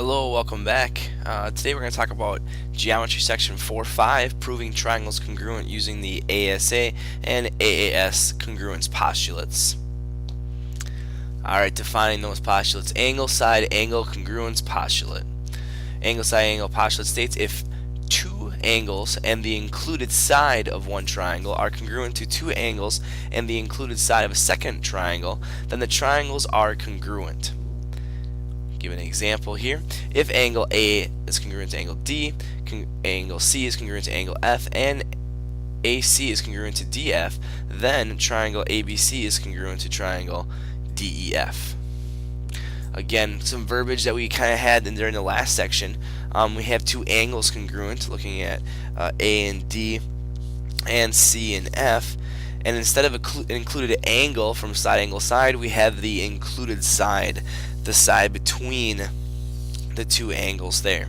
Hello, welcome back. Today we're going to talk about Geometry Section 4.5, proving triangles congruent using the ASA and AAS congruence postulates. Alright, defining those postulates. Angle, side, angle, congruence postulate. Angle, side, angle postulate states if two angles and the included side of one triangle are congruent to two angles and the included side of a second triangle, then the triangles are congruent. Give an example here. If angle A is congruent to angle D, angle C is congruent to angle F, and AC is congruent to DF, then triangle ABC is congruent to triangle DEF. Again, some verbiage that we kind of had during the last section. We have two angles congruent, looking at A and D and C and F. And instead of included angle from side angle side, we have the included side, the side between the two angles there.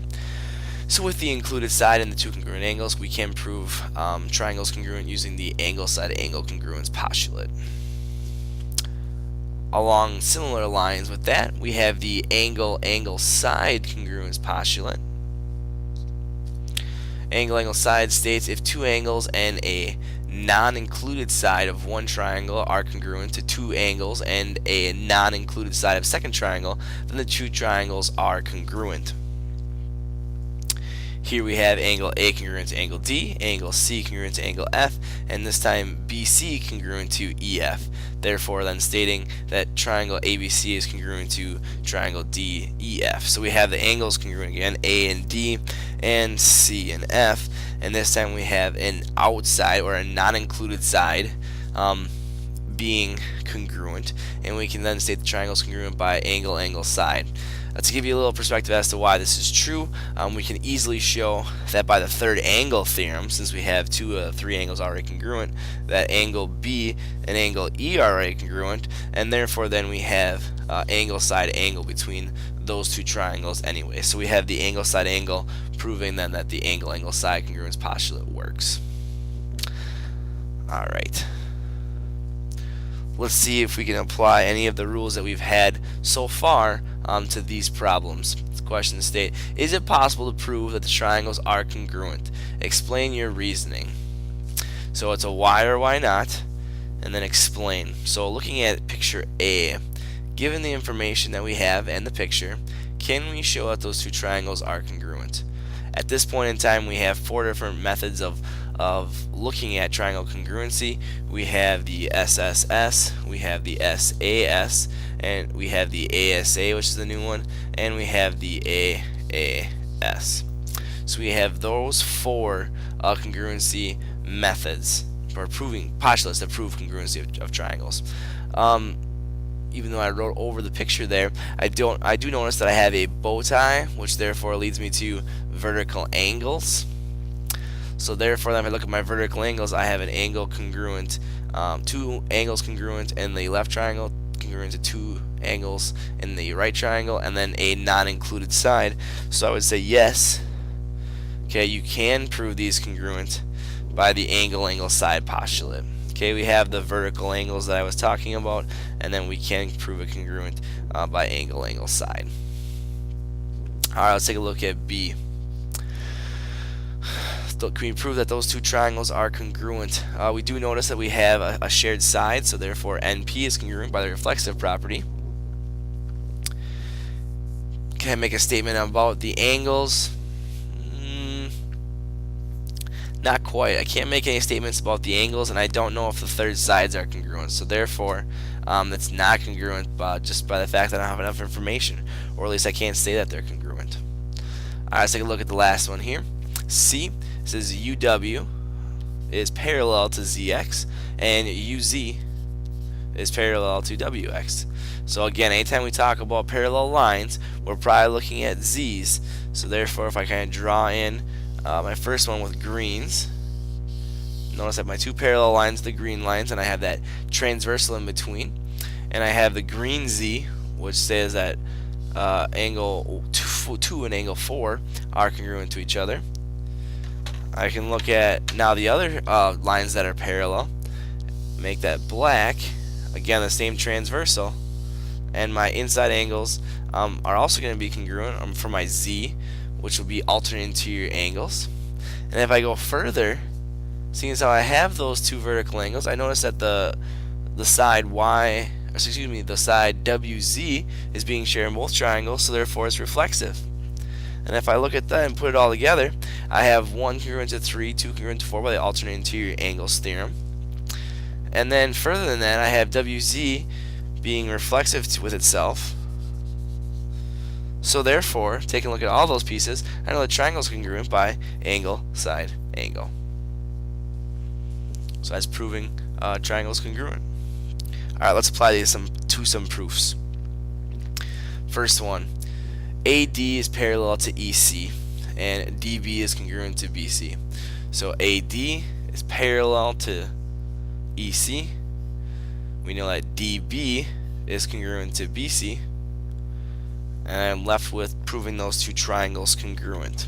So with the included side and the two congruent angles, we can prove triangles congruent using the angle side angle congruence postulate. Along similar lines with that, we have the angle side congruence postulate. Angle side states if two angles and a non-included side of one triangle are congruent to two angles and a non-included side of a second triangle, then the two triangles are congruent. Here we have angle A congruent to angle D, angle C congruent to angle F, and this time BC congruent to EF. Therefore, then stating that triangle ABC is congruent to triangle DEF. So we have the angles congruent again, A and D, and C and F, and this time we have an outside or a non-included side being congruent, and we can then state the triangle is congruent by angle side. To give you a little perspective as to why this is true, we can easily show that by the third angle theorem, since we have three angles already congruent, that angle B and angle E are already congruent, and therefore then we have angle side angle between those two triangles anyway. So we have the angle side angle proving then that the angle side congruence postulate works. Alright. Let's see if we can apply any of the rules that we've had so far to these problems. The question state, is it possible to prove that the triangles are congruent? Explain your reasoning. So it's a why or why not, and then explain. So looking at picture A, given the information that we have and the picture, can we show that those two triangles are congruent? At this point in time, we have four different methods of looking at triangle congruency. We have the SSS, we have the SAS, and we have the ASA, which is the new one, and we have the AAS. So we have those four congruency methods for proving postulates that prove congruency of triangles. Even though I wrote over the picture there, I do notice that I have a bow tie, which therefore leads me to vertical angles. So therefore, if I look at my vertical angles, I have an angle congruent, two angles congruent in the left triangle, congruent to two angles in the right triangle, and then a non-included side. So I would say yes. Okay, you can prove these congruent by the angle side postulate. Okay, we have the vertical angles that I was talking about, and then we can prove it congruent by angle side. Alright, let's take a look at B. Can we prove that those two triangles are congruent? We do notice that we have a shared side, so therefore NP is congruent by the reflexive property. Can I make a statement about the angles? Not quite. I can't make any statements about the angles, and I don't know if the third sides are congruent. So therefore, that's not congruent just by the fact that I don't have enough information, or at least I can't say that they're congruent. Alright, let's take a look at the last one here. C says UW is parallel to ZX, and UZ is parallel to WX. So again, anytime we talk about parallel lines, we're probably looking at Z's. So therefore, if I kind of draw in my first one with greens, notice that my two parallel lines, the green lines, and I have that transversal in between, and I have the green Z, which says that angle 2 and angle 4 are congruent to each other. I can look at now the other lines that are parallel, make that black, again the same transversal, and my inside angles are also going to be congruent for my Z, which will be alternate interior angles. And if I go further, seeing as how I have those two vertical angles, I notice that the side the side WZ is being shared in both triangles, so therefore it's reflexive. And if I look at that and put it all together, I have 1 congruent to 3, 2 congruent to 4 by the alternate interior angles theorem. And then further than that, I have WZ being reflexive with itself. So therefore, taking a look at all those pieces, I know the triangle is congruent by angle, side, angle. So that's proving triangle is congruent. Alright, let's apply these to some proofs. First one, AD is parallel to EC, and DB is congruent to BC. So AD is parallel to EC. We know that DB is congruent to BC. And I'm left with proving those two triangles congruent.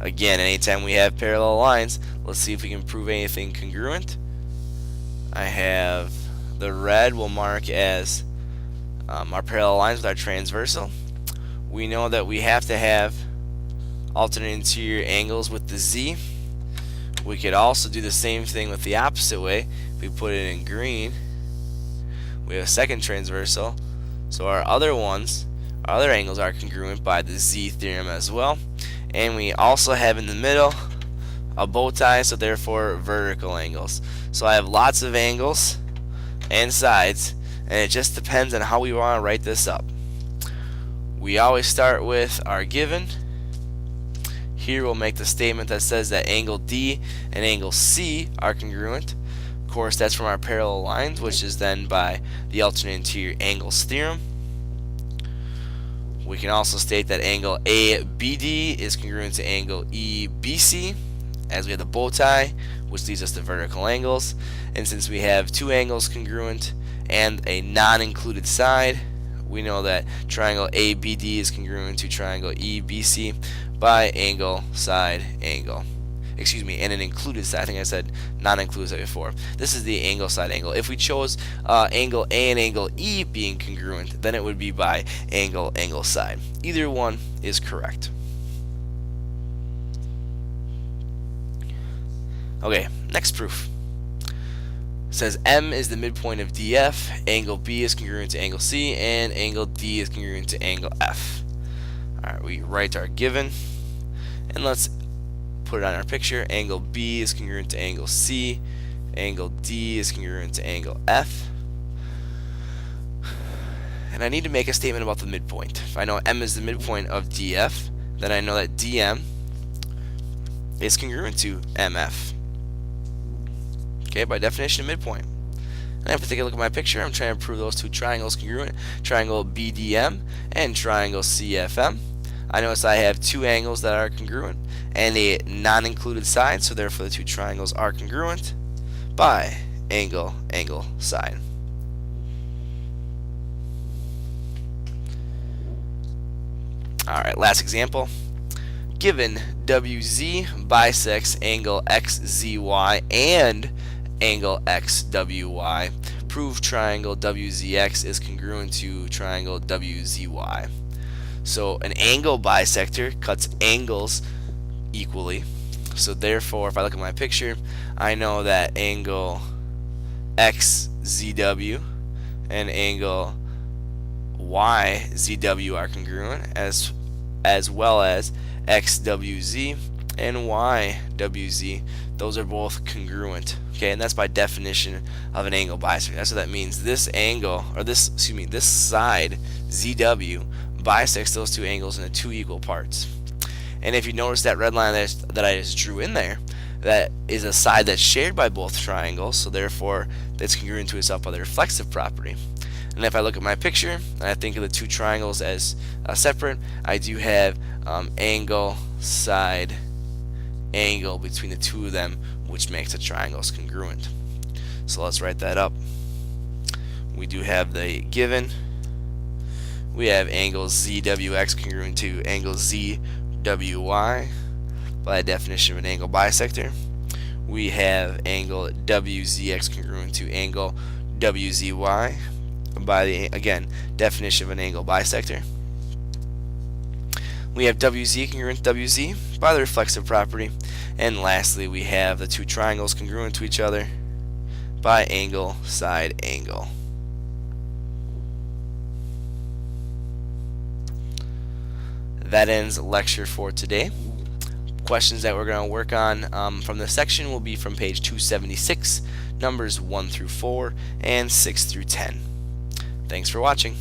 Again, anytime we have parallel lines, let's see if we can prove anything congruent. I have the red will mark as our parallel lines with our transversal. We know that we have to have alternate interior angles with the Z. We could also do the same thing with the opposite way. If we put it in green, we have a second transversal. So our other angles are congruent by the Z theorem as well. And we also have in the middle a bow tie, so therefore vertical angles. So I have lots of angles and sides, and it just depends on how we want to write this up. We always start with our given. Here we'll make the statement that says that angle D and angle C are congruent. Of course, that's from our parallel lines, which is then by the alternate interior angles theorem. We can also state that angle ABD is congruent to angle EBC, as we have the bow tie, which leads us to vertical angles. And since we have two angles congruent and a non-included side, we know that triangle ABD is congruent to triangle EBC by angle, side, angle. Excuse me, and an included side. I think I said non-included side before. This is the angle, side, angle. If we chose angle A and angle E being congruent, then it would be by angle, angle, side. Either one is correct. Okay, next proof. It says M is the midpoint of DF, angle B is congruent to angle C, and angle D is congruent to angle F. Alright, we write our given, and let's put it on our picture. Angle B is congruent to angle C, angle D is congruent to angle F. And I need to make a statement about the midpoint. If I know M is the midpoint of DF, then I know that DM is congruent to MF. Okay, by definition of midpoint. And if I take a look at my picture, I'm trying to prove those two triangles congruent. Triangle BDM and triangle CFM. I notice I have two angles that are congruent and a non-included side, so therefore the two triangles are congruent by angle, angle, side. Alright, last example. Given WZ bisects angle XZY and angle XWY, prove triangle WZX is congruent to triangle WZY. So an angle bisector cuts angles equally. So therefore, if I look at my picture, I know that angle XZW and angle YZW are congruent, as well as XWZ and YWZ. Those are both congruent. Okay, and that's by definition of an angle bisector. That's what that means. This angle, or this side ZW bisects those two angles into two equal parts. And if you notice that red line that I just drew in there, that is a side that's shared by both triangles, so therefore that's congruent to itself by the reflexive property. And if I look at my picture and I think of the two triangles as separate, I do have angle, side, angle between the two of them, which makes the triangles congruent. So let's write that up. We do have the given. We have angle ZWX congruent to angle ZWY by definition of an angle bisector. We have angle WZX congruent to angle WZY by the, again, definition of an angle bisector. We have WZ congruent to WZ by the reflexive property. And lastly, we have the two triangles congruent to each other by angle, side, angle. That ends lecture for today. Questions that we're going to work on from this section will be from page 276, numbers 1 through 4, and 6 through 10. Thanks for watching.